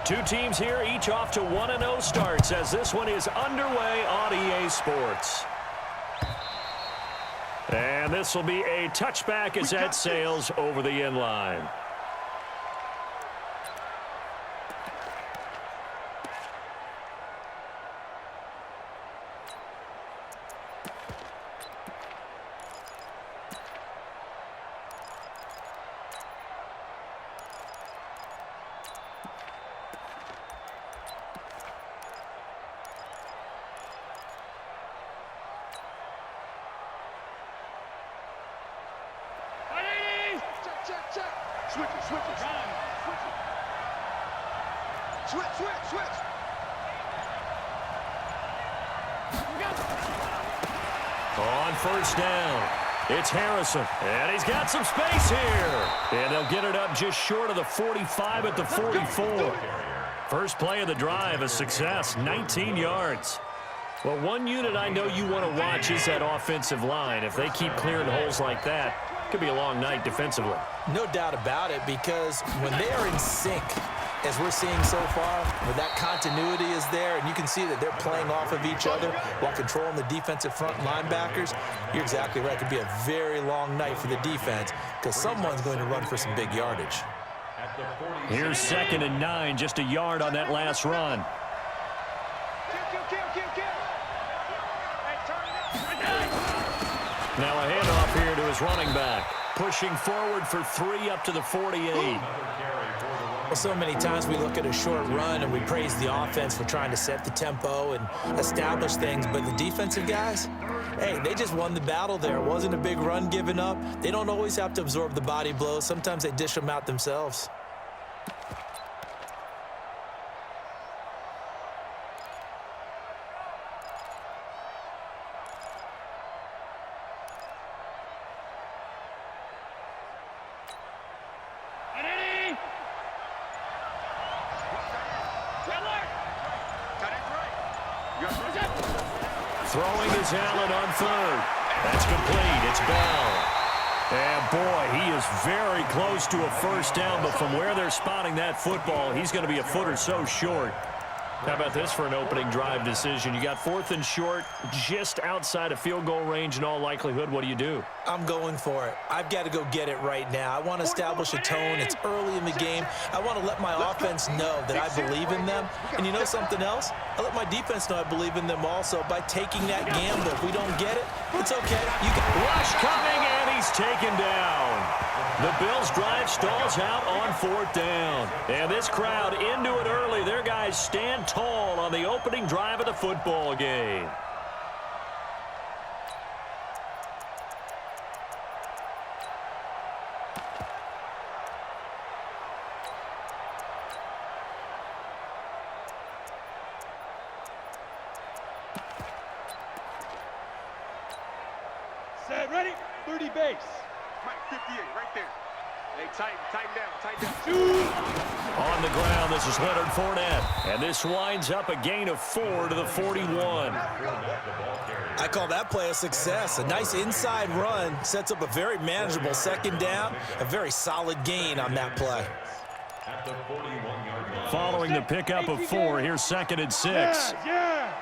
Two teams here, each off to 1-0 starts as this one is underway on EA Sports. And this will be a touchback as that sails over the end line. Switch. On first down, it's Harrison, and he's got some space here. And they'll get it up just short of the 45 at the 44. First play of the drive, a success, 19 yards. Well, one unit I know you want to watch is that offensive line. If they keep clearing holes like that, it could be a long night defensively. No doubt about it, because when they are in sync, as we're seeing so far, where that continuity is there, and you can see that they're playing off of each other while controlling the defensive front linebackers, you're exactly right. It could be a very long night for the defense because someone's going to run for some big yardage. Here's 2nd and 9, just a yard on that last run. Now a handoff here to his running back. Pushing forward for 3 up to the 48. Well, so many times we look at a short run and we praise the offense for trying to set the tempo and establish things, but the defensive guys, hey, they just won the battle there. It wasn't a big run given up. They don't always have to absorb the body blows. Sometimes they dish them out themselves. Throwing is Allen on 3rd. That's complete. It's Bell. And, boy, he is very close to a first down, but from where they're spotting that football, he's going to be a foot or so short. How about this for an opening drive decision? You got 4th and short, just outside of field goal range in all likelihood. What do you do? I'm going for it. I've got to go get it right now. I want to establish a tone. It's early in the game. I want to let my offense know that I believe in them. And you know something else? I let my defense know I believe in them also by taking that gamble. If we don't get it, it's okay. You got rush coming, and he's taken down. The Bills' drive stalls out on 4th down. And this crowd into it early. Their guys stand tall on the opening drive of the football game. Set, ready, 30 base. Right, 58, right there. Hey, tighten down. On the ground, this is Leonard Fournette. And this winds up a gain of 4 to the 41. I call that play a success. A nice inside run sets up a very manageable 2nd down. A very solid gain on that play. Following the pickup of 4, here's 2nd and 6. Yeah.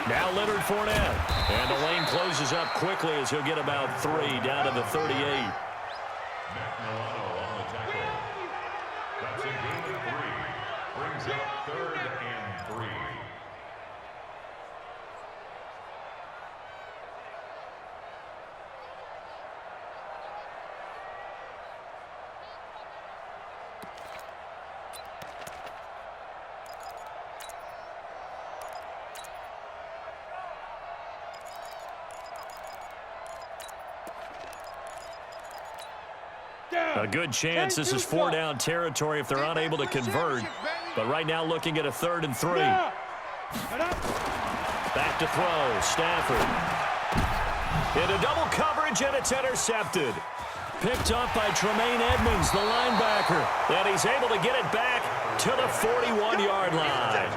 Now Leonard Fournette. And the lane closes up quickly as he'll get about 3 down to the 38. That's a gain of 3. Brings up 3rd and 3. A good chance this is 4 down territory if they're unable to convert. But right now looking at a 3rd and 3. Back to throw. Stafford. Into double coverage, and it's intercepted. Picked up by Tremaine Edmonds, the linebacker. And he's able to get it back to the 41-yard line.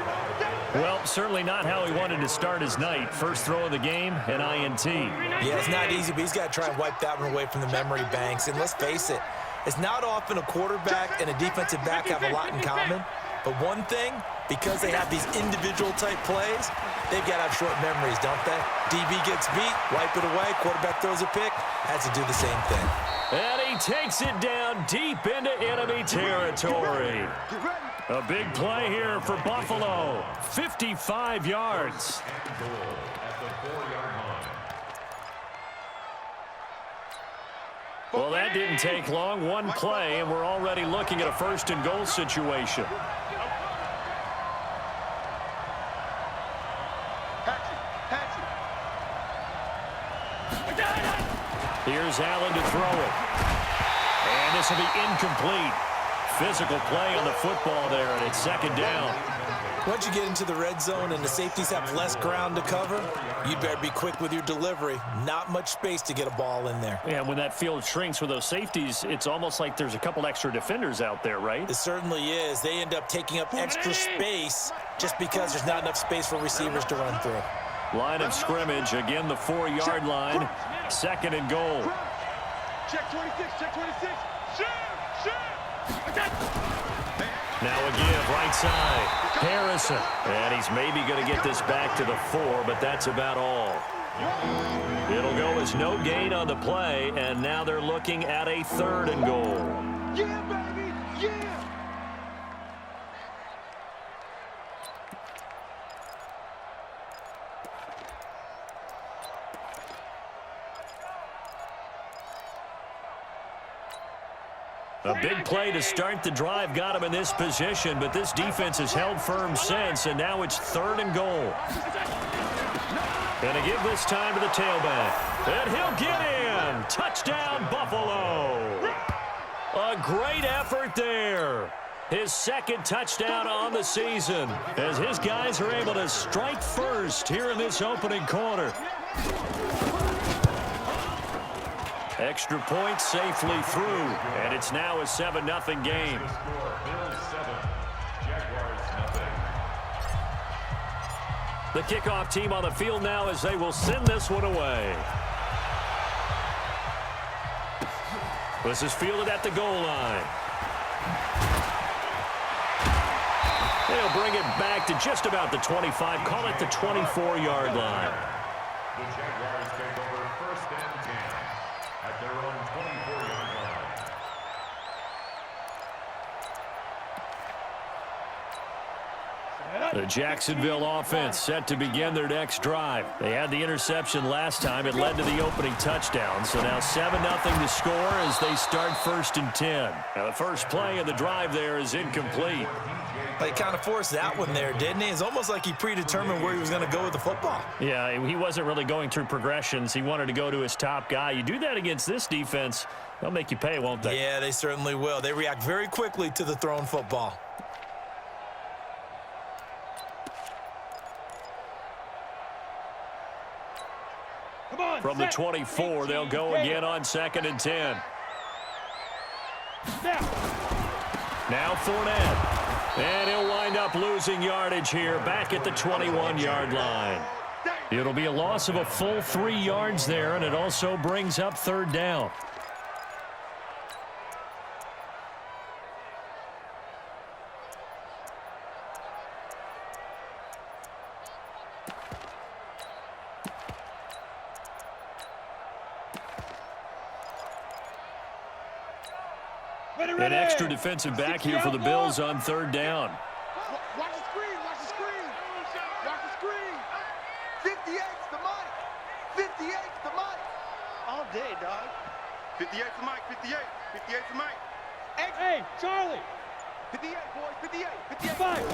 Well, certainly not how he wanted to start his night. First throw of the game, an INT. Yeah, it's not easy, but he's got to try and wipe that one away from the memory banks. And let's face it, It's not often a quarterback and a defensive back have a lot in common, but one thing, because they have these individual type plays, they've got to have short memories, don't they? DB gets beat, wipe it away, quarterback throws a pick, has to do the same thing. And he takes it down deep into enemy territory. A big play here for Buffalo. 55 yards. Well, that didn't take long. One play, and we're already looking at a first and goal situation. Here's Allen to throw it. And this will be incomplete. Physical play on the football there, and it's second down. Once you get into the red zone and the safeties have less ground to cover, you better be quick with your delivery. Not much space to get a ball in there. And when that field shrinks with those safeties, it's almost like there's a couple extra defenders out there, right? It certainly is. They end up taking up extra space just because there's not enough space for receivers to run through. Line of scrimmage, again the 4-yard line. Second and goal. Check 26, check 26. Shoot! Now a give, right side. Harrison. And he's maybe going to get this back to the 4, but that's about all. It'll go as no gain on the play, and now they're looking at a third and goal. Yeah, baby! Yeah! A big play to start the drive got him in this position, but this defense has held firm since, and now it's third and goal. Gonna give this time to the tailback, and he'll get in. Touchdown, Buffalo. A great effort there. His second touchdown on the season, as his guys are able to strike first here in this opening quarter. Extra point safely through, and it's now a 7-0 game. The kickoff team on the field now as they will send this one away. This is fielded at the goal line. They'll bring it back to just about the 25, call it the 24-yard line. The Jaguars take over first and 10 at their own 24-yard line. The Jacksonville offense set to begin their next drive. They had the interception last time. It led to the opening touchdown. So now 7-0 to score as they start first and 10. Now the first play of the drive there is incomplete. He kind of forced that one there, didn't he? It's almost like he predetermined where he was going to go with the football. Yeah, he wasn't really going through progressions. He wanted to go to his top guy. You do that against this defense, they'll make you pay, won't they? Yeah, they certainly will. They react very quickly to the thrown football. From the 24, they'll go again on second and 10. Now Fournette. And he'll wind up losing yardage here back at the 21-yard line. It'll be a loss of a full 3 yards there, and it also brings up third down. An extra defensive back here for the Bills on third down. Watch the screen, watch the screen. Watch the screen. 58's the mic. 58's the mic. All day, dog. 58's the mic, 58. 58's the mic. Hey, Charlie. 58, boys, 58. 55.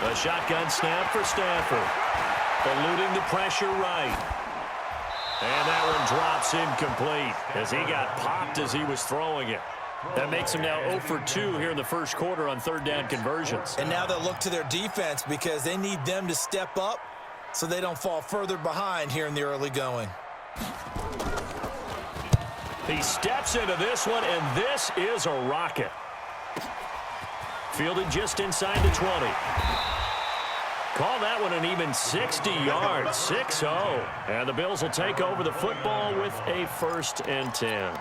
A shotgun snap for Stafford. Eluding the pressure right. And that one drops incomplete as he got popped as he was throwing it. That makes him now 0 for 2 here in the first quarter on third down conversions. And now they'll look to their defense because they need them to step up so they don't fall further behind here in the early going. He steps into this one, and this is a rocket. Fielded just inside the 20. Call that one an even 60 yards, 6-0. And the Bills will take over the football with a first and 10.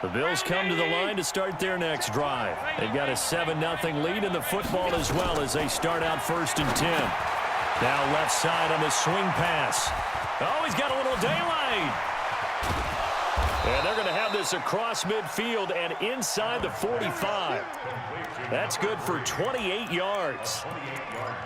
The Bills come to the line to start their next drive. They've got a 7-0 lead in the football as well as they start out 1st and 10. Now left side on the swing pass. Oh, he's got a little daylight. And they're going to have this across midfield and inside the 45. That's good for 28 yards.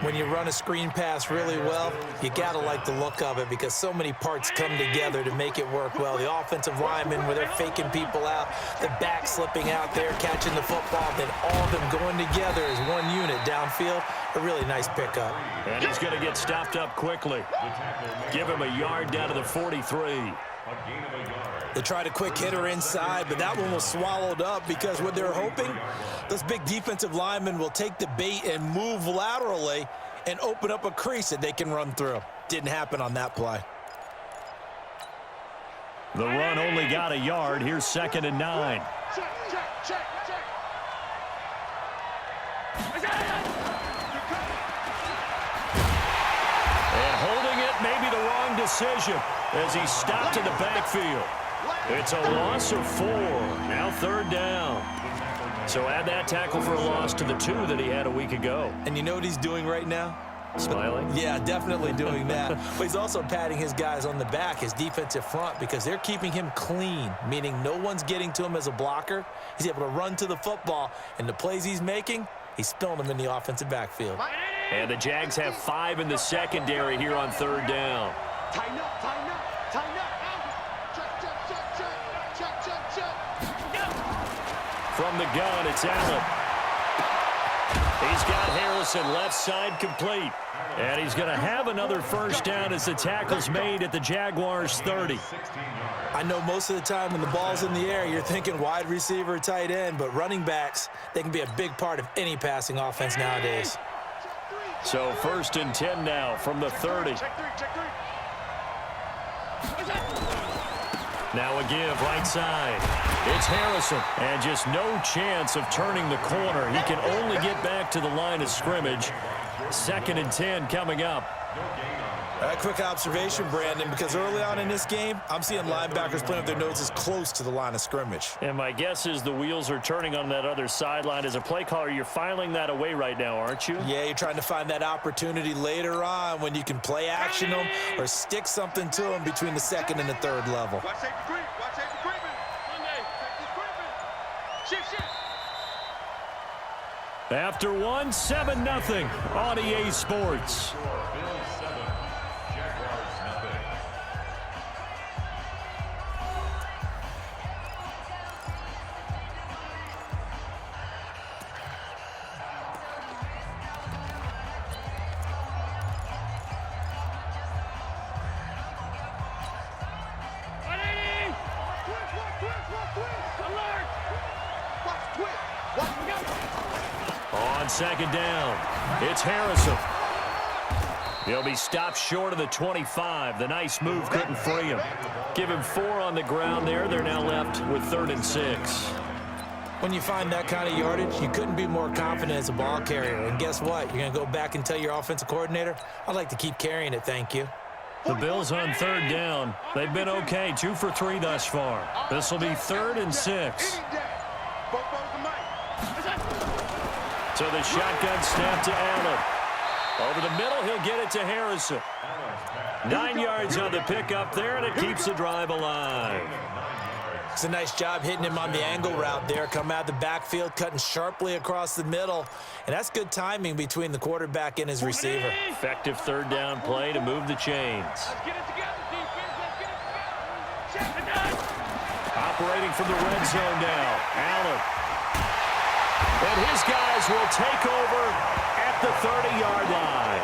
When you run a screen pass really well, you got to like the look of it because so many parts come together to make it work well. The offensive linemen, where they're faking people out, the back slipping out there, catching the football, then all of them going together as one unit downfield. A really nice pickup. And he's going to get stopped up quickly. Give him a yard down to the 43. They tried a quick hitter inside, but that one was swallowed up because what they're hoping, those big defensive linemen will take the bait and move laterally and open up a crease that they can run through. Didn't happen on that play. The run only got a yard. Here's 2nd and 9. And holding it may be the wrong decision as he stopped in the backfield. It's a loss of 4. Now 3rd down. So add that tackle for a loss to the 2 that he had a week ago. And you know what he's doing right now? Smiling? Yeah, definitely doing that. But he's also patting his guys on the back, his defensive front, because they're keeping him clean, meaning no one's getting to him as a blocker. He's able to run to the football, and the plays he's making, he's spilling them in the offensive backfield. And the Jags have 5 in the secondary here on 3rd down. Tighten up, tighten up, tighten up. From the gun, it's Allen. He's got Harrison left side complete. And he's going to have another 1st down as the tackle's made at the Jaguars' 30. I know most of the time when the ball's in the air, you're thinking wide receiver, tight end, but running backs, they can be a big part of any passing offense nowadays. So 1st and 10 now from the 30. Now a give right side. It's Harrison. And just no chance of turning the corner. He can only get back to the line of scrimmage. 2nd and 10 coming up. A quick observation, Brandon, because early on in this game, I'm seeing linebackers playing with their noses close to the line of scrimmage. And my guess is the wheels are turning on that other sideline. As a play caller, you're filing that away right now, aren't you? Yeah, you're trying to find that opportunity later on when you can play action them or stick something to them between the 2nd and the 3rd level. Watch safety creep. Watch safety creeping. Sunday. Safety's creeping. Shift. After 1, 7-0 on EA Sports. On 2nd down, it's Harrison. He'll be stopped short of the 25. The nice move couldn't free him. Give him 4 on the ground there. They're now left with 3rd and 6. When you find that kind of yardage, you couldn't be more confident as a ball carrier. And guess what? You're going to go back and tell your offensive coordinator, I'd like to keep carrying it, thank you. The Bills on 3rd down. They've been okay, 2 for 3 thus far. This will be 3rd and 6. So the shotgun snap to Allen. Over the middle, he'll get it to Harrison. 9 yards on the pickup there, and it keeps the drive alive. It's a nice job hitting him on the angle route there. Come out of the backfield, cutting sharply across the middle. And that's good timing between the quarterback and his receiver. Effective 3rd down play to move the chains. Let's get it together, defense. Let's get it together. Operating from the red zone now. Allen. And his guys will take over at the 30-yard line.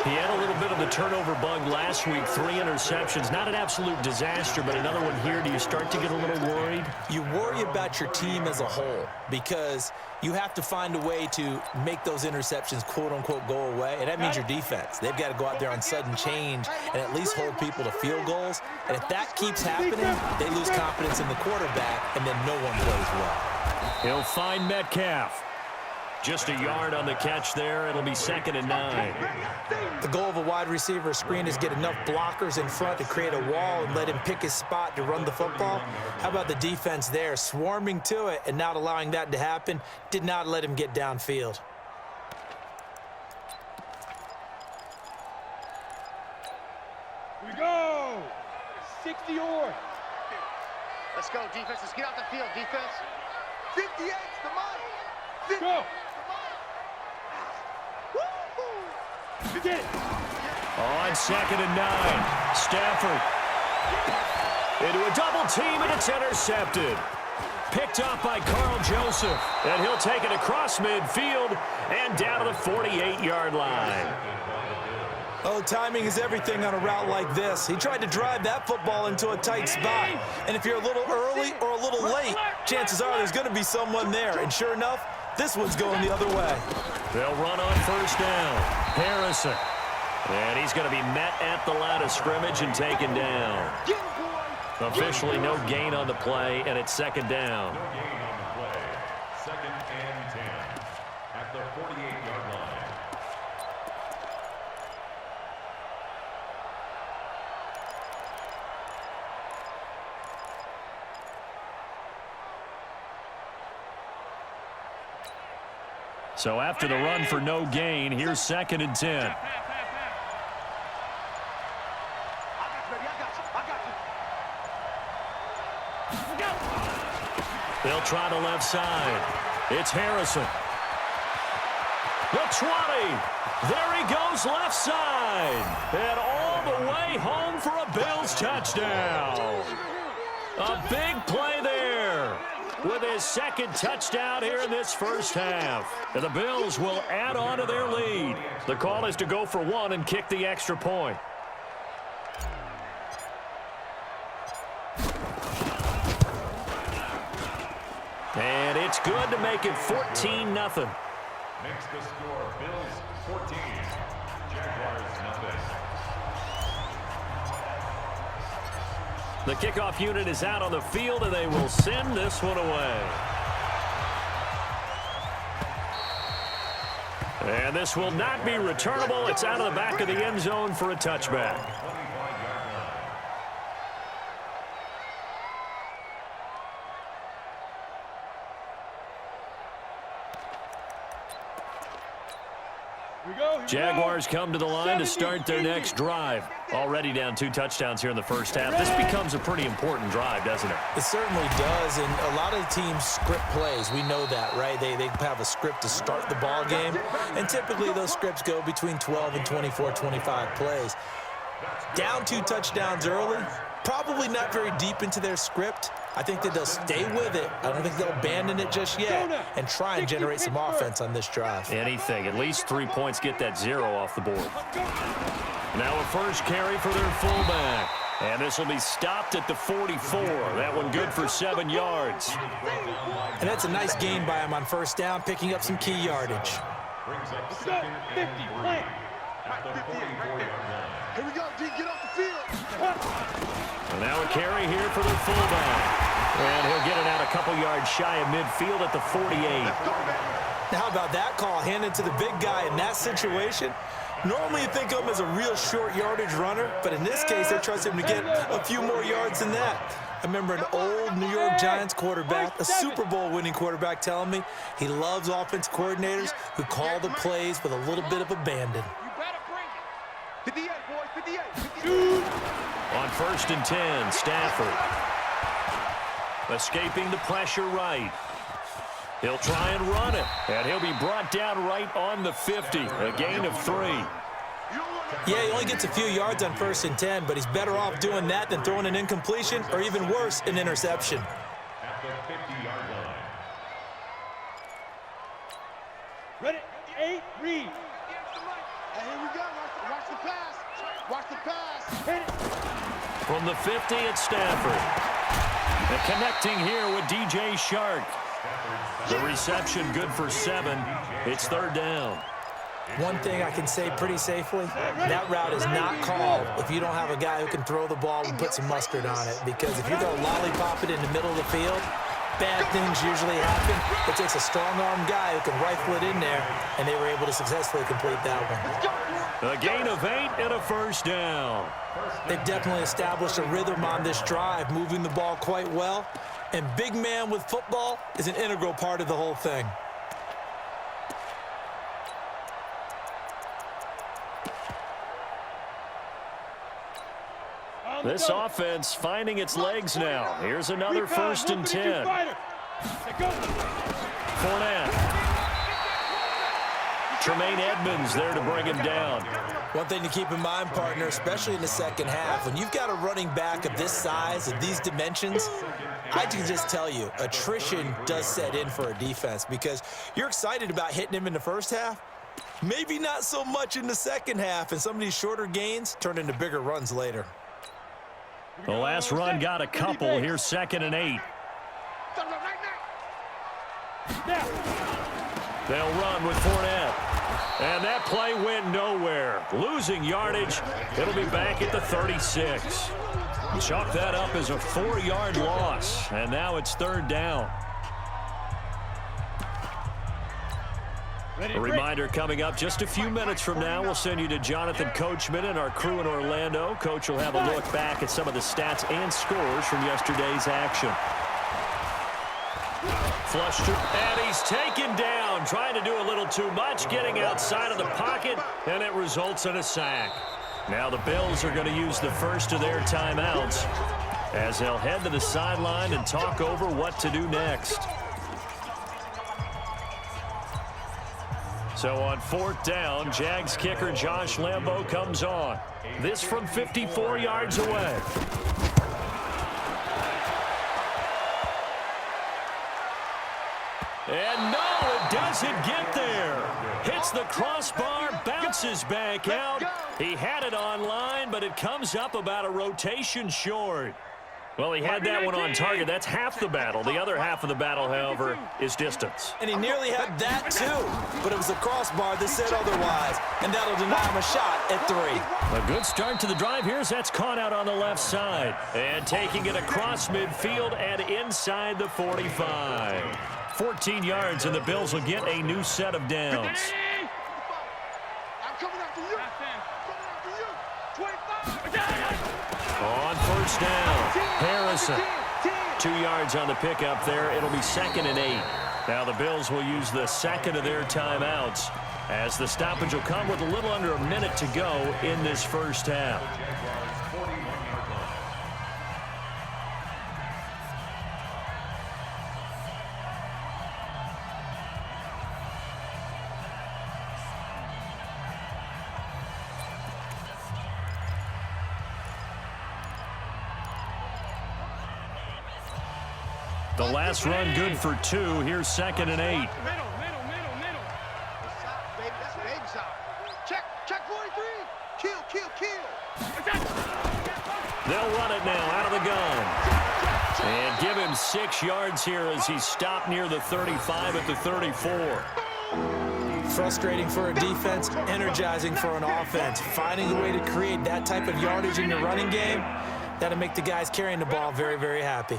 He had a little bit of the turnover bug last week, 3 interceptions. Not an absolute disaster, but another one here. Do you start to get a little worried? You worry about your team as a whole because you have to find a way to make those interceptions, quote-unquote, go away, and that means your defense. They've got to go out there on sudden change and at least hold people to field goals. And if that keeps happening, they lose confidence in the quarterback, and then no one plays well. He'll find Metcalf. Just a yard on the catch there. It'll be 2nd and 9. The goal of a wide receiver screen is get enough blockers in front to create a wall and let him pick his spot to run the football. How about the defense there, swarming to it and not allowing that to happen? Did not let him get downfield. We go! 60 or. Let's go, defense. Let's get out the field, defense. 58's the money. 50. Go. Woo-hoo. Get it. On 2nd and 9, Stafford into a double team, and it's intercepted. Picked up by Carl Joseph, and he'll take it across midfield and down to the 48-yard line. Oh, timing is everything on a route like this. He tried to drive that football into a tight spot. And if you're a little early or a little late, chances are there's going to be someone there. And sure enough, this one's going the other way. They'll run on 1st down. Harrison. And he's going to be met at the line of scrimmage and taken down. Officially no gain on the play, and it's 2nd down. No gain on the play. 2nd and 10 at the 48-yard line. So after the run for no gain, here's 2nd and 10. They'll try the left side. It's Harrison. The 20. There he goes left side. And all the way home for a Bills touchdown. A big play there with his 2nd touchdown here in this first half. And the Bills will add on to their lead. The call is to go for 1 and kick the extra point. And it's good to make it 14-0. Makes the score Bills 14, Jaguars nothing. The kickoff unit is out on the field, and they will send this one away. And this will not be returnable. It's out of the back of the end zone for a touchback. Jaguars come to the line to start their next drive. Already down 2 touchdowns here in the first half. This becomes a pretty important drive, doesn't it? It certainly does, and a lot of the teams script plays. We know that, right? They have a script to start the ball game, and typically those scripts go between 12 and 24, 25 plays. Down 2 touchdowns early, probably not very deep into their script. I think that they'll stay with it. I don't think they'll abandon it just yet and try and generate some offense on this drive. Anything. At least 3 points get that 0 off the board. Now a first carry for their fullback. And this will be stopped at the 44. That one good for 7 yards. And that's a nice gain by him on 1st down, picking up some key yardage. Brings up 2nd and 3 at the 44-yard line. Here we go, D. Get off the field. And now a carry here for their fullback. And he'll get it out a couple yards shy of midfield at the 48. Now how about that call handed to the big guy in that situation? Normally you think of him as a real short yardage runner, but in this case they trust him to get a few more yards than that. I remember an old New York Giants quarterback, a Super Bowl winning quarterback, telling me he loves offensive coordinators who call the plays with a little bit of abandon. You better bring it. 58, boys, 58. On 1st and 10, Stafford. Escaping the pressure right. He'll try and run it. And he'll be brought down right on the 50. A gain of 3. Yeah, he only gets a few yards on 1st and 10, but he's better off doing that than throwing an incompletion or even worse, an interception. At the 50-yard line. Ready? 8, read. Hey, here we go. Watch the pass. Watch the pass. Hit it. From the 50, it's Stafford. And connecting here with DJ Shark. The reception good for 7. It's 3rd down. One thing I can say pretty safely, that route is not called if you don't have a guy who can throw the ball and put some mustard on it. Because if you're going to lollipop it in the middle of the field, bad things usually happen. It takes a strong-arm guy who can rifle it in there, and they were able to successfully complete that one. A gain of 8 and a first down. They've definitely established a rhythm on this drive, moving the ball quite well. And big man with football is an integral part of the whole thing. This offense finding its legs now. Here's another 1st and 10. Fournette. Tremaine Edmonds there to bring him down. One thing to keep in mind, partner, especially in the second half, when you've got a running back of this size, of these dimensions, I can just tell you, attrition does set in for a defense because you're excited about hitting him in the first half. Maybe not so much in the second half, and some of these shorter gains turn into bigger runs later. The last run got a couple. Here's 2nd and 8. They'll run with Fournette. And that play went nowhere. Losing yardage. It'll be back at the 36. Chalk that up as a 4-yard loss. And now it's 3rd down. A reminder coming up just a few minutes from now. We'll send you to Jonathan Coachman and our crew in Orlando. Coach will have a look back at some of the stats and scores from yesterday's action. Flush to, and he's taken down, trying to do a little too much, getting outside of the pocket, and it results in a sack. Now the Bills are going to use the first of their timeouts as they'll head to the sideline and talk over what to do next. So on 4th down, Jags kicker Josh Lambo comes on. This from 54 yards away. And no, it doesn't get there. Hits the crossbar, bounces back out. He had it online, but it comes up about a rotation short. Well, he had that one on target. That's half the battle. The other half of the battle, however, is distance. And he nearly had that, too. But it was the crossbar that said otherwise, and that'll deny him a shot at 3. A good start to the drive here as that's caught out on the left side. And taking it across midfield and inside the 45. 14 yards, and the Bills will get a new set of downs. I'm coming after you. Coming after you. 25. On 1st down, Harrison. 2 yards on the pickup there. It'll be 2nd and 8. Now the Bills will use the second of their timeouts as the stoppage will come with a little under a minute to go in this first half. The last run good for 2. Here's 2nd and 8. Middle. Baby, that's baby side. Check 43. Kill. They'll run it now out of the gun. And give him 6 yards here as he's stopped near the 35 at the 34. Frustrating for a defense, energizing for an offense. Finding a way to create that type of yardage in your running game, that'll make the guys carrying the ball very, very happy.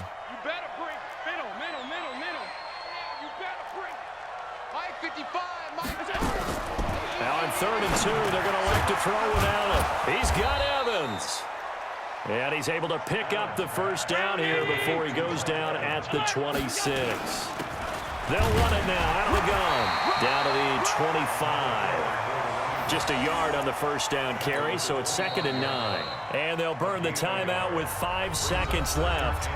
Now on 3rd and 2, they're going to elect to throw with Allen. He's got Evans. And he's able to pick up the first down here before he goes down at the 26. They'll run it now out of the gun. Down to the 25. Just a yard on the first down carry, so it's 2nd and 9. And they'll burn the timeout with 5 seconds left.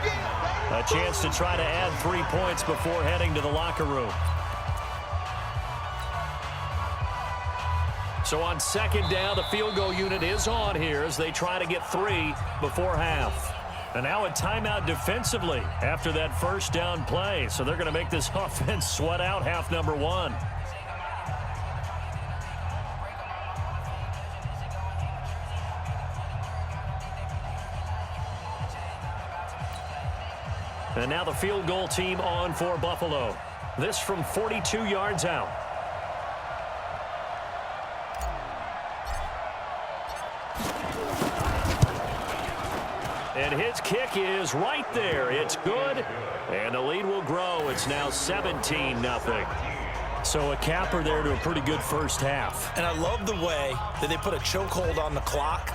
A chance to try to add 3 points before heading to the locker room. So on 2nd down, the field goal unit is on here as they try to get 3 before half. And now a timeout defensively after that first down play. So they're going to make this offense sweat out half number 1. And now the field goal team on for Buffalo. This from 42 yards out. And his kick is right there. It's good, and the lead will grow. It's now 17-0. So a capper there to a pretty good first half. And I love the way that they put a chokehold on the clock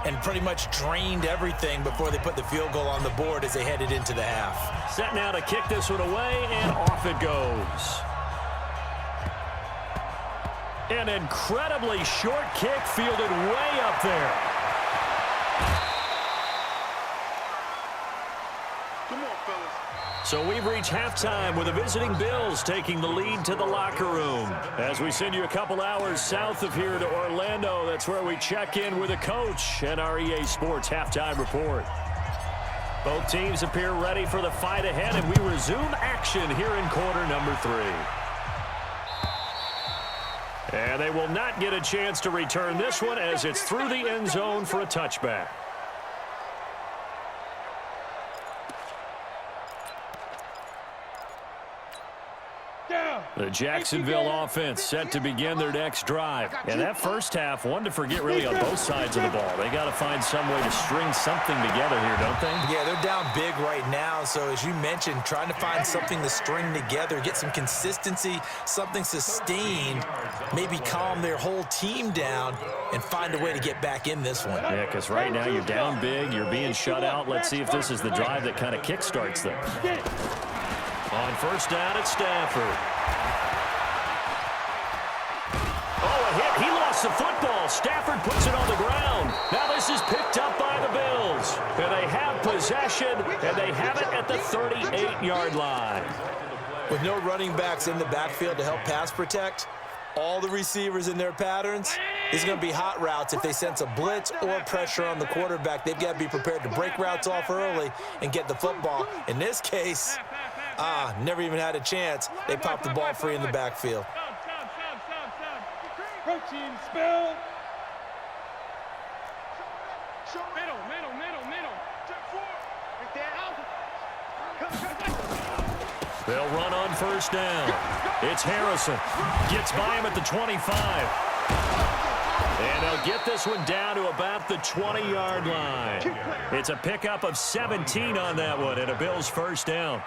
and pretty much drained everything before they put the field goal on the board as they headed into the half. Set now to kick this one away, and off it goes. An incredibly short kick fielded way up there. Come on, fellas. So we've reached halftime with the visiting Bills taking the lead to the locker room. As we send you a couple hours south of here to Orlando, that's where we check in with a coach and our EA Sports halftime report. Both teams appear ready for the fight ahead, and we resume action here in quarter number 3. And they will not get a chance to return this one as it's through the end zone for a touchback. The Jacksonville offense set to begin their next drive. And that first half, one to forget really on both sides of the ball. They got to find some way to string something together here, don't they? Yeah, they're down big right now. So as you mentioned, trying to find something to string together, get some consistency, something sustained, maybe calm their whole team down and find a way to get back in this one. Yeah, because right now you're down big, you're being shut out. Let's see if this is the drive that kind of kickstarts them. On first down, it's Stafford. Oh, a hit. He lost the football. Stafford puts it on the ground. Now this is picked up by the Bills. And they have possession, and they have it at the 38-yard line. With no running backs in the backfield to help pass protect, all the receivers in their patterns, these are going to be hot routes. If they sense a blitz or pressure on the quarterback, they've got to be prepared to break routes off early and get the football. In this case, never even had a chance. They popped the ball free in the backfield. Protein spill. Middle. They'll run on first down. It's Harrison. Gets by him at the 25. And they'll get this one down to about the 20-yard line. It's a pickup of 17 on that one and a Bills first down.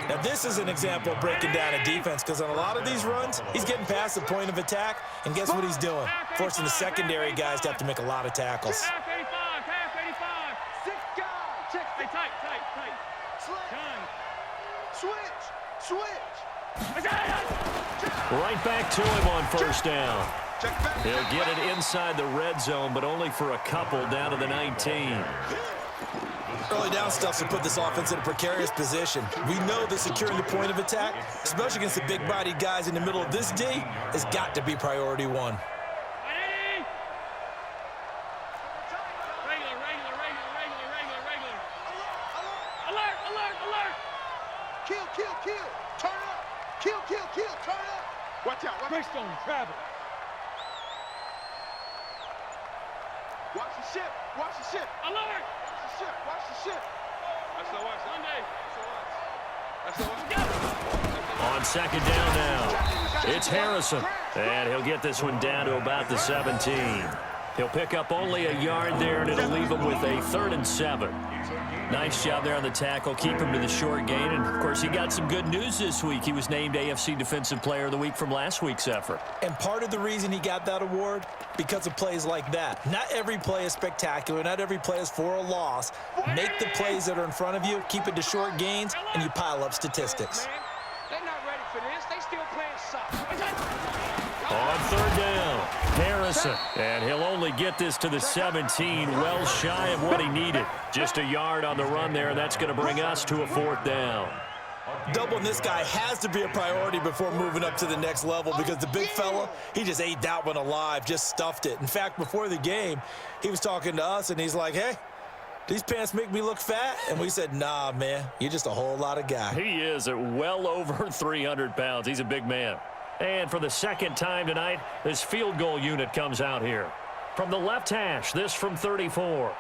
Now, this is an example of breaking down a defense because on a lot of these runs, he's getting past the point of attack, and guess what he's doing? Forcing the secondary guys to have to make a lot of tackles. Half 85. 6 guys. Check. Stay tight. Switch. Right back to him on first down. Check back. He'll get it inside the red zone, but only for a couple down to the 19. Early down stuff to put this offense in a precarious position. We know that securing the point of attack, especially against the big-bodied guys in the middle of this D, has got to be priority one. Alert. Kill. Turn up. Kill. Turn up. Watch out. Greystone travel. Watch the ship. Alert. Watch the ship. On second down now, it's Harrison. And he'll get this one down to about the 17. He'll pick up only a yard there, and it'll leave him with a 3rd and 7. Nice job there on the tackle. Keep him to the short gain. And, of course, he got some good news this week. He was named AFC Defensive Player of the Week from last week's effort. And part of the reason he got that award, because of plays like that. Not every play is spectacular. Not every play is for a loss. Make the plays that are in front of you, keep it to short gains, and you pile up statistics. They're not ready for this. They still playing soccer. On third down, Harrison. And he'll only get this to the 17, well shy of what he needed. Just a yard on the run there, and that's going to bring us to a 4th down. Doubling this guy has to be a priority before moving up to the next level because the big fella, he just ate that one alive, just stuffed it. In fact, before the game, he was talking to us, and he's like, hey, these pants make me look fat? And we said, nah, man, you're just a whole lot of guy. He is at well over 300 pounds. He's a big man. And for the second time tonight, this field goal unit comes out here. From the left hash, this from 34.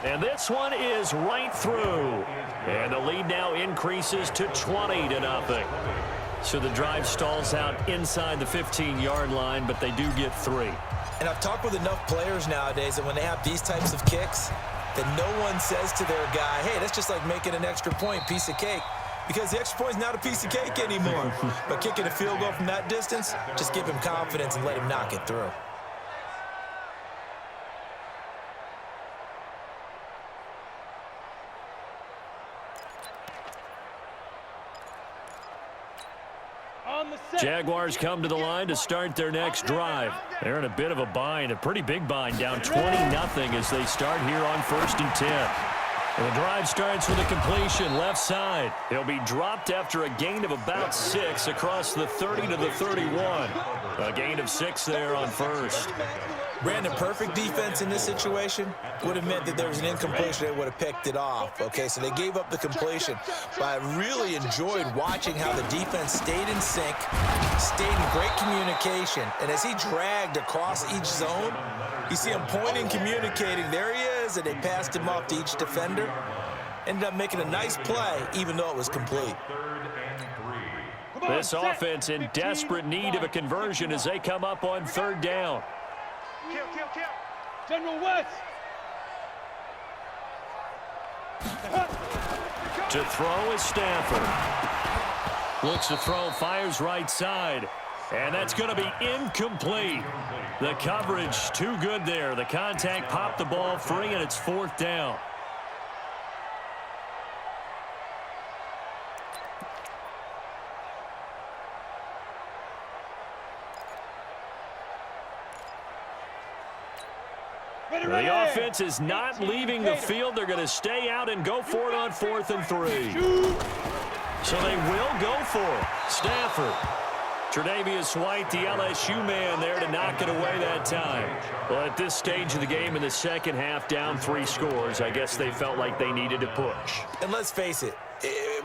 And this one is right through. And the lead now increases to 20-0. So the drive stalls out inside the 15-yard line, but they do get 3. And I've talked with enough players nowadays that when they have these types of kicks, that no one says to their guy, hey, that's just like making an extra point, piece of cake. Because the extra point is not a piece of cake anymore. But kicking a field goal from that distance, just give him confidence and let him knock it through. Jaguars come to the line to start their next drive. They're in a bit of a bind, a pretty big bind, down 20-0 as they start here on 1st and 10. And the drive starts with a completion left side. He'll be dropped after a gain of about 6 across the 30 to the 31. A gain of 6 there on 1st. Brandon, perfect defense in this situation would have meant that there was an incompletion. They would have picked it off. Okay, so they gave up the completion. But I really enjoyed watching how the defense stayed in sync, stayed in great communication. And as he dragged across each zone, you see him pointing, communicating. There he is, and they passed him off to each defender. Ended up making a nice play, even though it was complete. This offense in desperate need of a conversion as they come up on 3rd down. Kill, kill, kill. General West. To throw is Stafford. Looks to throw, fires right side. And that's going to be incomplete. The coverage too good there. The contact popped the ball free, and it's 4th down. The offense is not leaving the field. They're going to stay out and go for it on 4th and 3. So they will go for it. Stafford. Tre'Davious White, the LSU man, there to knock it away that time. Well, at this stage of the game in the second half, down 3 scores, I guess they felt like they needed to push. And let's face it,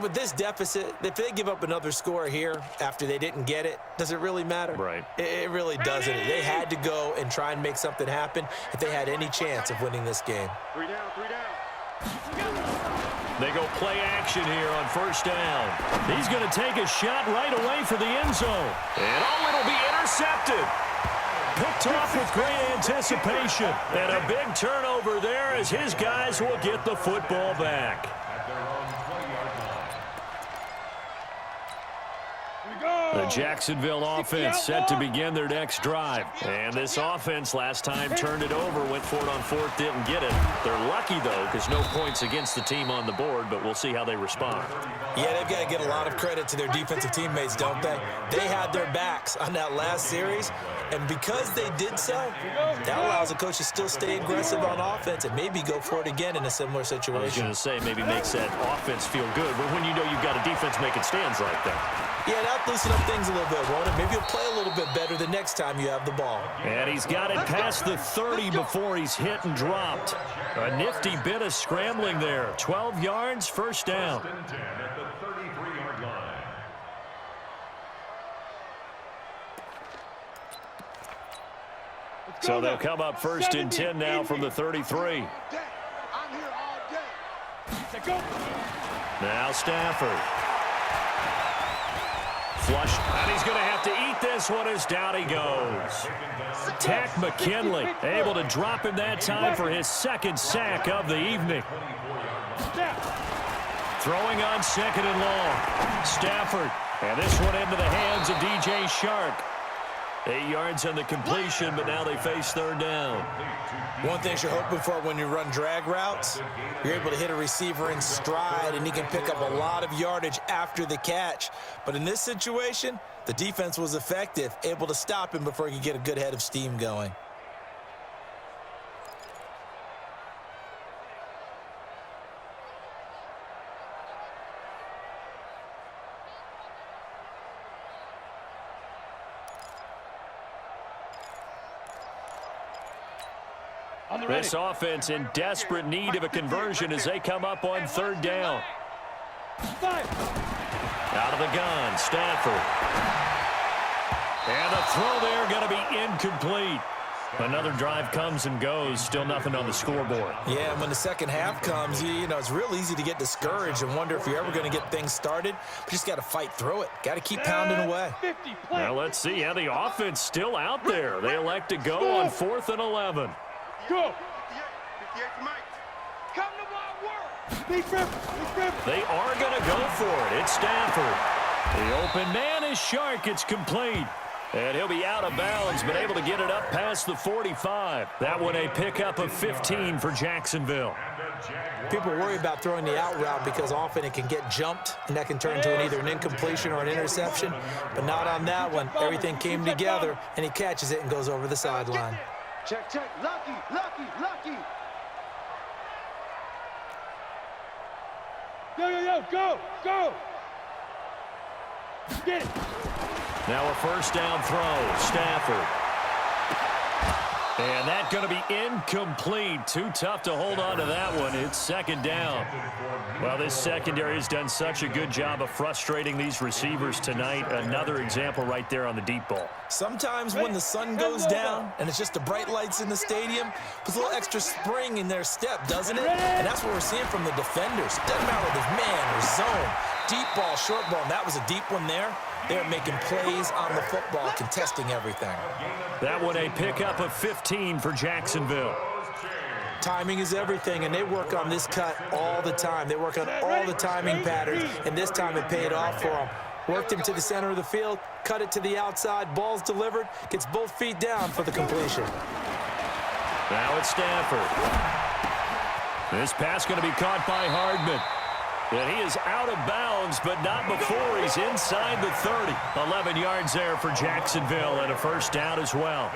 with this deficit, if they give up another score here after they didn't get it, does it really matter? Right. It really doesn't. They had to go and try and make something happen if they had any chance of winning this game. 3 down, 3 down. They go play action here on 1st down. He's going to take a shot right away for the end zone. And it'll be intercepted. Picked off with great anticipation. And a big turnover there as his guys will get the football back. The Jacksonville offense set to begin their next drive. And this offense last time turned it over, went for it on 4th, didn't get it. They're lucky, though, because no points against the team on the board, but we'll see how they respond. Yeah, they've got to get a lot of credit to their defensive teammates, don't they? They had their backs on that last series, and because they did so, that allows the coach to still stay aggressive on offense and maybe go for it again in a similar situation. I was going to say maybe makes that offense feel good, but when you know you've got a defense making stands like that. Yeah, that'll loosen up things a little bit, won't it? Maybe he'll play a little bit better the next time you have the ball. And he's got it past the 30 before he's hit and dropped. A nifty bit of scrambling there. 12 yards, 1st down. So they'll come up 1st and 10 now from the 33. I'm here all day. Now Stafford. Flush, and he's going to have to eat this one as down he goes. Tack McKinley able to drop him that time for his 2nd sack of the evening. Throwing on 2nd and long. Stafford, and this one into the hands of DJ Shark. 8 yards on the completion, but now they face 3rd down. One thing you're hoping for when you run drag routes, you're able to hit a receiver in stride, and he can pick up a lot of yardage after the catch. But in this situation, the defense was effective, able to stop him before he could get a good head of steam going. This offense in desperate need of a conversion as they come up on 3rd down. Out of the gun, Stafford. And the throw there going to be incomplete. Another drive comes and goes, still nothing on the scoreboard. Yeah, and when the second half comes, you know, it's real easy to get discouraged and wonder if you're ever going to get things started. But you just got to fight through it. Got to keep pounding away. Now let's see how the offense still out there. They elect to go on 4th and 11. Go. 58 to Mike. Come to my work. Defense. They are going to go for it. It's Stafford. The open man is Shark. It's complete. And he'll be out of bounds, but able to get it up past the 45. That one a pickup of 15 for Jacksonville. People worry about throwing the out route because often it can get jumped, and that can turn into either an incompletion or an interception. But not on that one. Everything came together, and he catches it and goes over the sideline. Check, check. Lucky, lucky, lucky. Yo, go. Get it. Now a first down throw, Stafford. And that's going to be incomplete. Too tough to hold on to that one. It's second down. Well, this secondary has done such a good job of frustrating these receivers tonight. Another example right there on the deep ball. Sometimes when the sun goes down and it's just the bright lights in the stadium, puts a little extra spring in their step, doesn't it? And that's what we're seeing from the defenders. Doesn't matter if it's man or zone, deep ball, short ball, and that was a deep one there. They're making plays on the football, contesting everything. That one a pickup of 15 for Jacksonville. Timing is everything, and they work on this cut all the time. They work on all the timing patterns, and this time it paid off for them. Worked him to the center of the field, cut it to the outside, ball's delivered, gets both feet down for the completion. Now it's Stafford. This pass going to be caught by Hardman. And he is out of bounds, but not before he's inside the 30. 11 yards there for Jacksonville and a first down as well.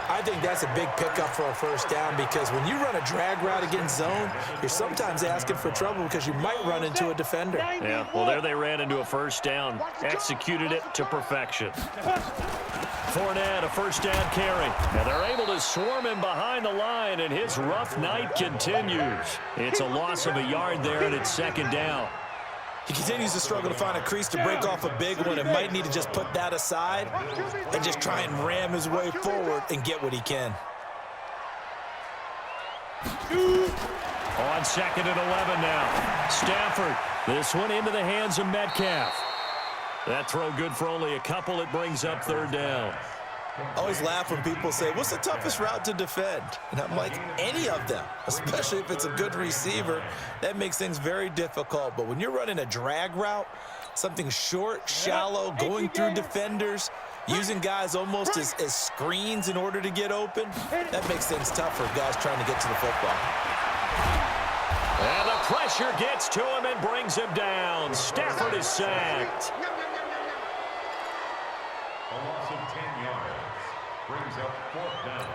I think that's a big pickup for a first down because when you run a drag route against zone, you're sometimes asking for trouble because you might run into a defender. Yeah, well, there they ran into a first down, executed it to perfection. Fournette, a first down carry. And they're able to swarm him behind the line, and his rough night continues. It's a loss of a yard there, and it's second down. He continues to struggle to find a crease to break off a big one and might need to just put that aside and just try and ram his way forward and get what he can. On 2nd and 11 now. Stafford, this one into the hands of Metcalf. That throw good for only a couple. It brings up third down. I always laugh when people say, what's the toughest route to defend? And I'm like, any of them, especially if it's a good receiver. That makes things very difficult. But when you're running a drag route, something short, shallow, going through defenders, using guys almost as screens in order to get open, that makes things tough for guys trying to get to the football. And the pressure gets to him and brings him down. Stafford is sacked. A loss of 10 yards. Brings up fourth down.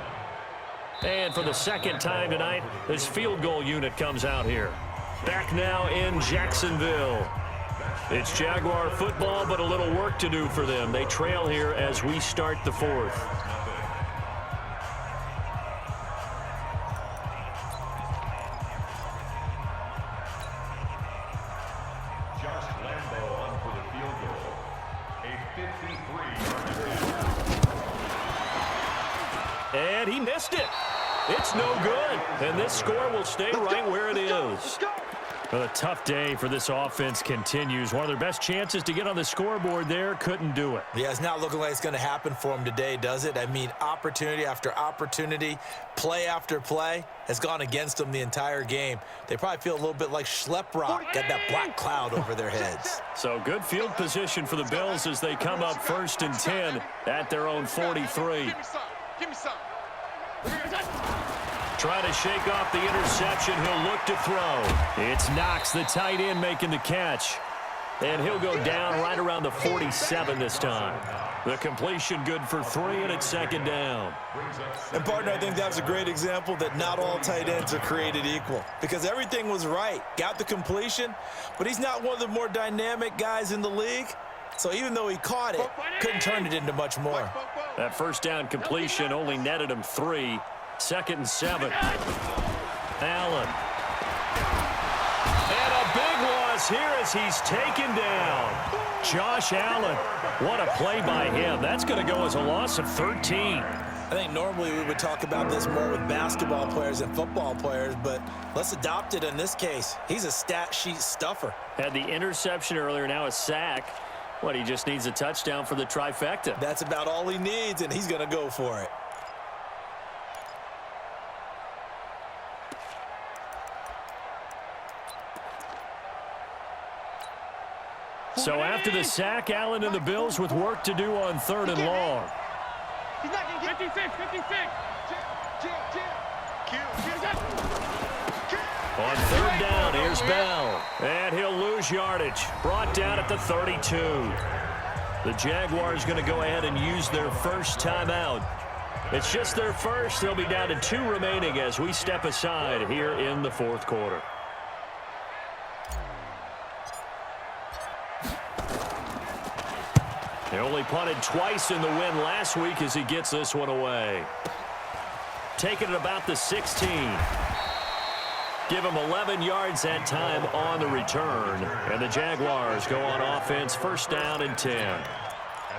And for the second time tonight, this field goal unit comes out here. Back now in Jacksonville. It's Jaguar football, but a little work to do for them. They trail here as we start the fourth. And he missed it. It's no good. And this score will stay right where it is. Well, a tough day for this offense continues. One of their best chances to get on the scoreboard there, couldn't do it. Yeah, it's not looking like it's going to happen for them today, does it? I mean, opportunity after opportunity, play after play has gone against them the entire game. They probably feel a little bit like Schleprock, got that black cloud over their heads. So good field position for the Bills as they come up 1st and 10 at their own 43. Give me some. Trying to shake off the interception. He'll look to throw. It's Knox, the tight end, making the catch. And he'll go down right around the 47 this time. The completion good for 3, and it's second down. And, partner, I think that was a great example that not all tight ends are created equal because everything was right. Got the completion, but he's not one of the more dynamic guys in the league. So even though he caught it, couldn't turn it into much more. That first down completion only netted him 3. 2nd and 7. Allen. And a big loss here as he's taken down. Josh Allen. What a play by him. That's going to go as a loss of 13. I think normally we would talk about this more with basketball players and football players, but let's adopt it in this case. He's a stat sheet stuffer. Had the interception earlier, now a sack. What, he just needs a touchdown for the trifecta. That's about all he needs, and he's going to go for it. So after the sack, Allen and the Bills with work to do on 3rd and long. He's not going to get 56, 56. On 3rd down, here's Bell. And he'll lose yardage. Brought down at the 32. The Jaguars going to go ahead and use their first timeout. It's just their first. They'll be down to 2 remaining as we step aside here in the 4th quarter. They only punted twice in the win last week as he gets this one away. Taking it about the 16. Give him 11 yards that time on the return. And the Jaguars go on offense, 1st down and 10. At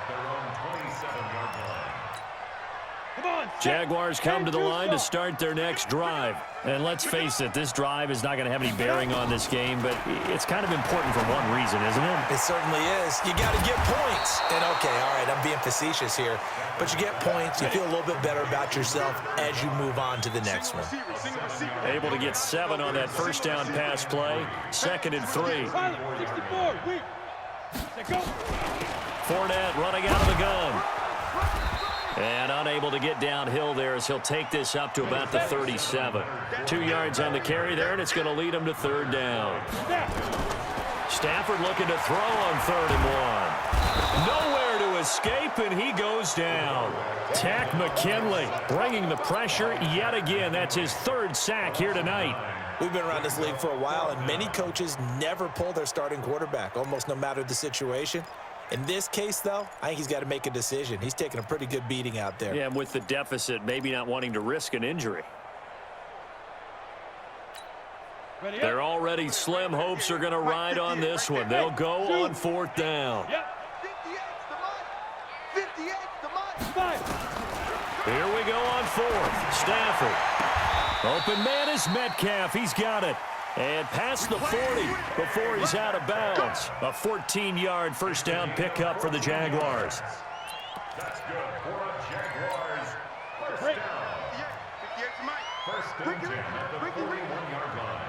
their own 27-yard line. Jaguars come to the line to start their next drive. And let's face it, this drive is not going to have any bearing on this game, but it's kind of important for one reason, isn't it? It certainly is. You got to get points. And, okay, all right, I'm being facetious here. But you get points, you feel a little bit better about yourself as you move on to the next one. Able to get 7 on that 1st down pass play. 2nd and 3. 64. Fournette running out of the gun. And unable to get downhill there as he'll take this up to about the 37. 2 yards on the carry there, and it's going to lead him to 3rd down. Stafford looking to throw on 3rd and 1. Nowhere to escape, and he goes down. Tack McKinley bringing the pressure yet again. That's his 3rd sack here tonight. We've been around this league for a while, and many coaches never pull their starting quarterback, almost no matter the situation. In this case, though, I think he's got to make a decision. He's taking a pretty good beating out there. Yeah, and with the deficit, maybe not wanting to risk an injury. Their already slim hopes are going to ride on this one. They'll go on 4th down. 58's the money. Here we go on 4th. Stafford. Open man is Metcalf. He's got it. And past the 40 before he's out of bounds. A 14-yard 1st down pickup for the Jaguars. That's good for a Jaguars. 1st down. 58's the money. 1st and 10 at the 41-yard line.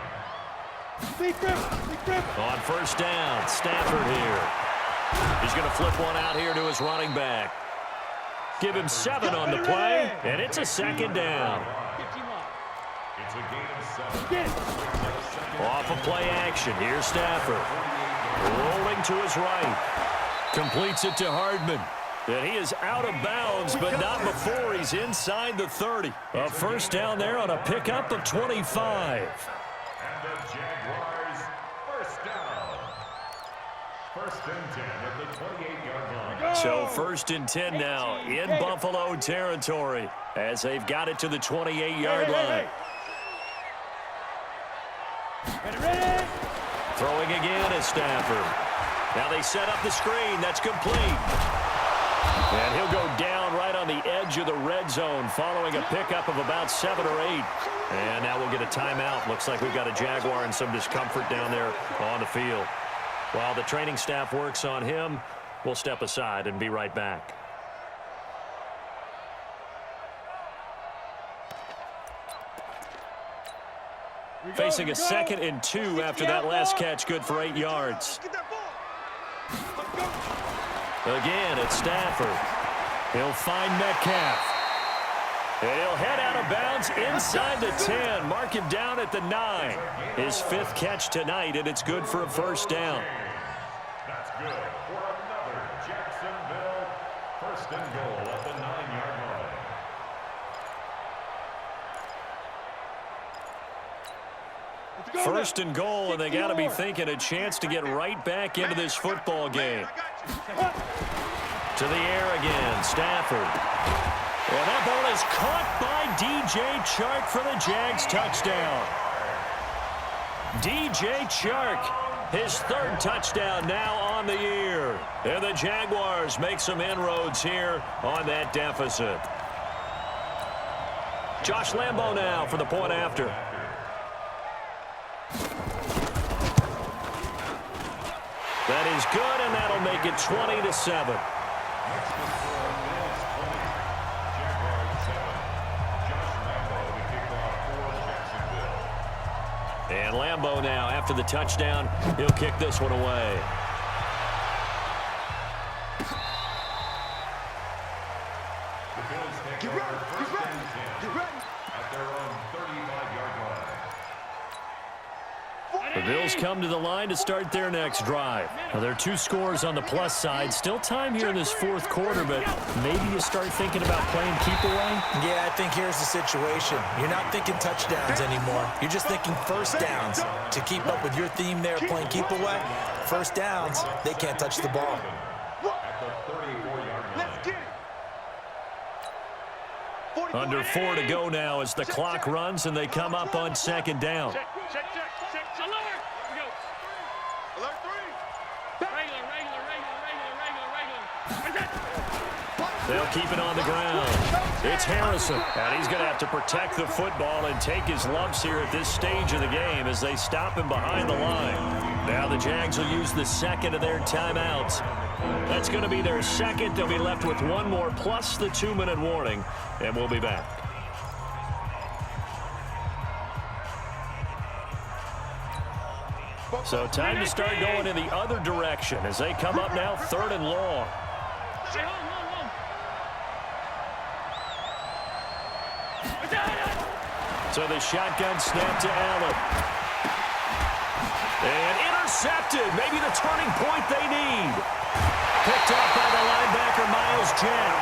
On 1st down, Stafford here. He's going to flip one out here to his running back. Give him 7 on the play, and it's a 2nd down. It's a gain of 7. Off of play action. Here's Stafford. Rolling to his right. Completes it to Hardman. And he is out of bounds, but not before he's inside the 30. A 1st down there on a pickup of 25. And the Jaguars, 1st down. 1st and 10 at the 28-yard line. So 1st and 10 now in Buffalo territory as they've got it to the 28-yard line. Throwing again is Stafford. Now they set up the screen. That's complete. And he'll go down right on the edge of the red zone following a pickup of about 7 or 8. And now we'll get a timeout. Looks like we've got a Jaguar in some discomfort down there on the field. While the training staff works on him, we'll step aside and be right back. Facing a 2nd and 2 after that last catch, good for 8 yards. Again, it's Stafford. He'll find Metcalf. And he'll head out of bounds inside the 10. Mark him down at the 9. His 5th catch tonight, and it's good for a 1st down. That's good for another Jacksonville 1st and goal at the 9-yard line. 1st and goal, and they got to be thinking a chance to get right back into this football game. To the air again, Stafford. And that ball is caught by DJ Chark for the Jags touchdown. DJ Chark, his 3rd touchdown now on the year. And the Jaguars make some inroads here on that deficit. Josh Lambo now for the point after. That is good, and that'll make it 20-7. And Lambo now, after the touchdown, he'll kick this one away. Get ready, get ready, get ready. At their own 35-yard line. The Bills come to the line to start their next drive. Now, there are 2 scores on the plus side. Still time here in this fourth quarter, but maybe you start thinking about playing keep away? Yeah, I think here's the situation. You're not thinking touchdowns anymore. You're just thinking first downs. To keep up with your theme there, playing keep away, first downs, they can't touch the ball. At the 34-yard line. Let's get it. Under 4 to go now as the clock runs and they come up on second down. Check. Alert. Here we go. Alert 3. Regular. They'll keep it on the ground. It's Harrison, and he's going to have to protect the football and take his lumps here at this stage of the game as they stop him behind the line. Now the Jags will use the second of their timeouts. That's going to be their second. They'll be left with 1 more plus the 2-minute warning, and we'll be back. So time to start going in the other direction as they come up now 3rd and long. So the shotgun snap to Allen. And intercepted. Maybe the turning point they need. Picked up by the linebacker, Miles Jack.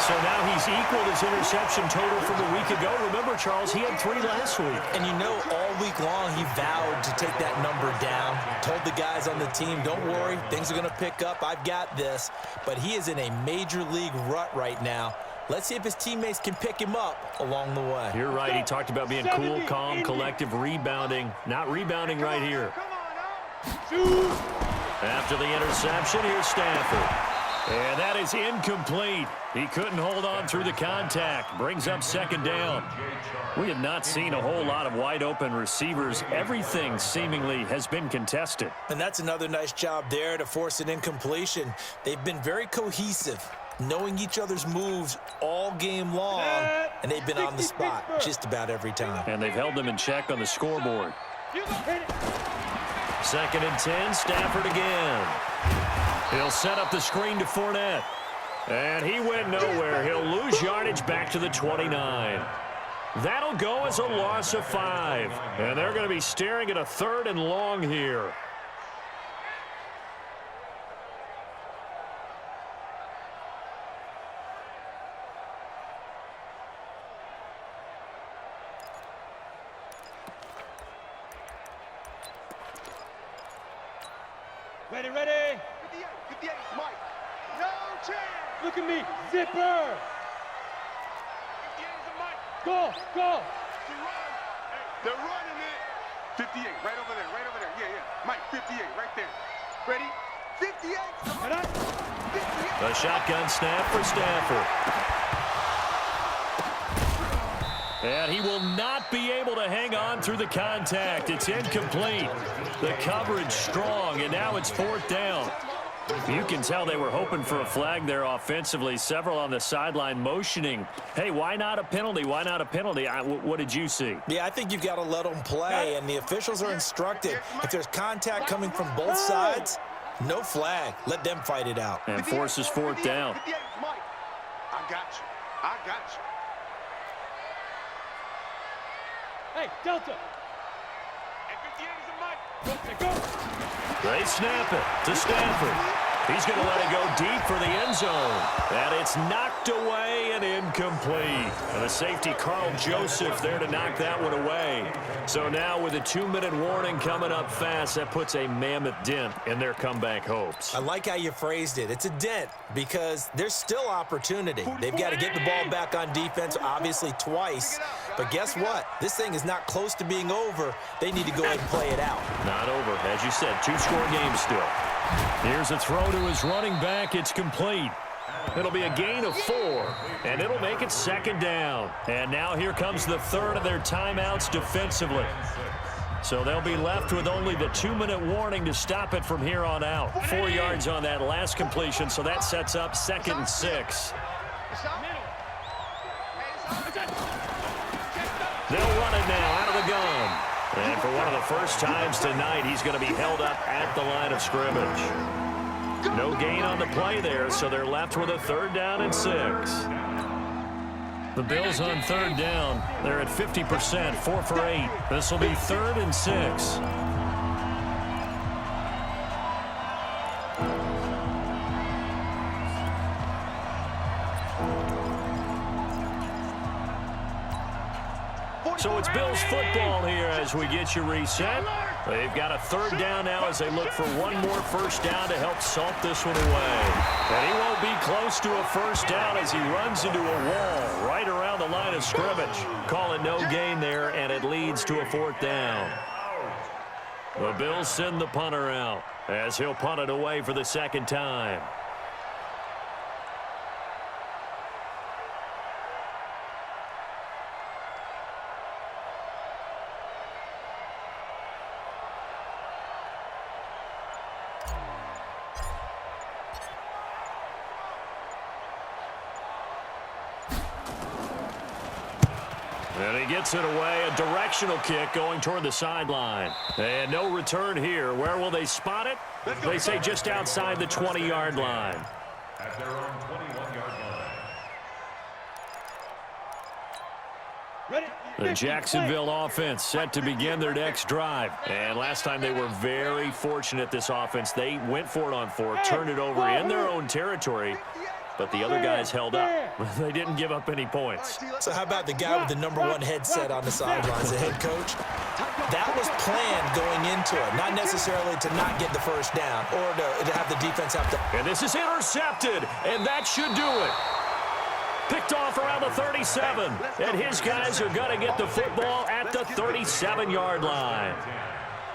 So now he's equaled his interception total from a week ago. Remember, Charles, he had 3 last week. And you know, all week long, he vowed to take that number down. Told the guys on the team, don't worry, things are going to pick up. I've got this. But he is in a major league rut right now. Let's see if his teammates can pick him up along the way. You're right. He talked about being cool, calm, collective, rebounding. Not rebounding right here. After the interception, here's Stafford. And that is incomplete. He couldn't hold on through the contact. Brings up second down. We have not seen a whole lot of wide-open receivers. Everything seemingly has been contested. And that's another nice job there to force an incompletion. They've been very cohesive, knowing each other's moves all game long, and they've been on the spot just about every time. And they've held them in check on the scoreboard. 2nd and 10, Stafford again. He'll set up the screen to Fournette. And he went nowhere. He'll lose yardage back to the 29. That'll go as a loss of 5. And they're going to be staring at a 3rd and long here. Ready. 58, Mike. No chance. Look at me. Zipper. 58 is a Mike. Go. They're running it. 58, right over there. Yeah. Mike, 58, right there. Ready? 58. 58. The shotgun snap for Stafford. And he will not be able to hang on through the contact. It's incomplete. The coverage strong, and now it's 4th down. You can tell they were hoping for a flag there offensively. Several on the sideline motioning. Hey, why not a penalty? Why not a penalty? What did you see? Yeah, I think you've got to let them play, and the officials are instructed. If there's contact coming from both sides, no flag. Let them fight it out. And forces 4th down. 58 is Mike. I got you. Hey, Delta. And 58 is a Mike. Go. They snap it to Stafford. He's going to let it go deep for the end zone. And it's knocked away and incomplete. And the safety, Carl Joseph, there to knock that one away. So now with a 2-minute warning coming up fast, that puts a mammoth dent in their comeback hopes. I like how you phrased it. It's a dent because there's still opportunity. They've got to get the ball back on defense, obviously twice. But guess what? This thing is not close to being over. They need to go ahead and play it out. Not over. As you said, 2-score game still. Here's a throw to his running back. It's complete. It'll be a gain of 4, and it'll make it 2nd down. And now here comes the 3rd of their timeouts defensively. So they'll be left with only the 2-minute warning to stop it from here on out. 4 yards on that last completion, so that sets up 2nd and 6. They'll run it now out of the gun. And for one of the first times tonight, he's going to be held up at the line of scrimmage. No gain on the play there, so they're left with a 3rd down and 6. The Bills on 3rd down. They're at 50%, 4 for 8. This will be 3rd and 6. So it's Bills football here as we get you reset. They've got a 3rd down now as they look for one more 1st down to help salt this one away. And he won't be close to a 1st down as he runs into a wall right around the line of scrimmage. Call it no gain there, and it leads to a 4th down. The Bills send the punter out as he'll punt it away for the 2nd time. And he gets it away, a directional kick going toward the sideline. And no return here. Where will they spot it? They say just outside the 20-yard line. At their own 21-yard line. The Jacksonville offense set to begin their next drive. And last time they were very fortunate, this offense. They went for it on 4, turned it over in their own territory. But the other guys held up. They didn't give up any points. So how about the guy with the #1 headset on the sidelines, the head coach? That was planned going into it, not necessarily to not get the 1st down or to have the defense have to. And this is intercepted, and that should do it. Picked off around the 37, and his guys are going to get the football at the 37-yard line.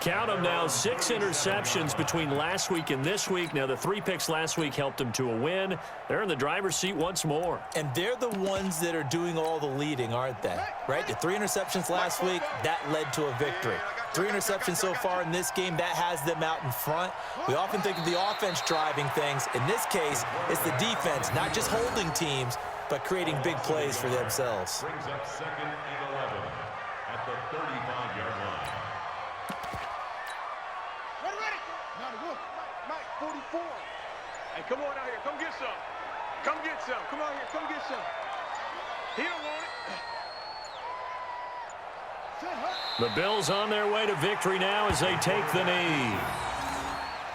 Count them now, 6 interceptions between last week and this week. Now, the 3 picks last week helped them to a win. They're in the driver's seat once more. And they're the ones that are doing all the leading, aren't they? Right? The 3 interceptions last week, that led to a victory. 3 interceptions so far in this game, that has them out in front. We often think of the offense driving things. In this case, it's the defense, not just holding teams, but creating big plays for themselves. Brings up 2nd and 11 at the 35-yard line. Mike, 44. Hey, come on out here. Come get some. Come get some. Come out here. Come get some. He don't want it. The Bills on their way to victory now as they take the knee.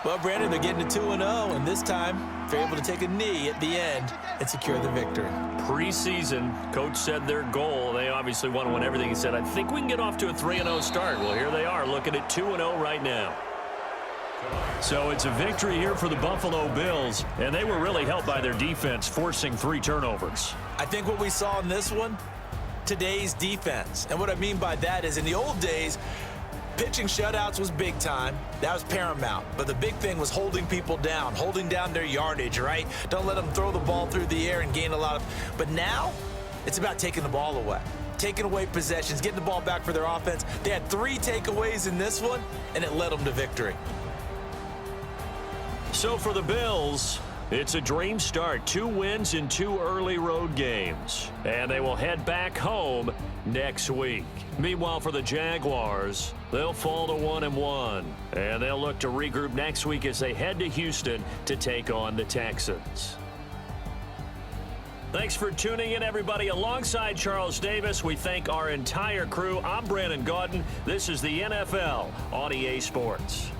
Well, Brandon, they're getting to 2-0, and this time they're able to take a knee at the end and secure the victory. Preseason, coach said their goal, they obviously want to win everything. He said, I think we can get off to a 3-0 start. Well, here they are looking at 2-0 right now. So it's a victory here for the Buffalo Bills, and they were really helped by their defense, forcing 3 turnovers. I think what we saw in this one, today's defense. And what I mean by that is in the old days, pitching shutouts was big time. That was paramount. But the big thing was holding people down, holding down their yardage, right? Don't let them throw the ball through the air and gain a lot of. But now it's about taking the ball away, taking away possessions, getting the ball back for their offense. They had 3 takeaways in this one, and it led them to victory. So for the Bills, it's a dream start. 2 wins in 2 early road games. And they will head back home next week. Meanwhile, for the Jaguars, they'll fall to 1-1. And they'll look to regroup next week as they head to Houston to take on the Texans. Thanks for tuning in, everybody. Alongside Charles Davis, we thank our entire crew. I'm Brandon Gaudin. This is the NFL on EA Sports.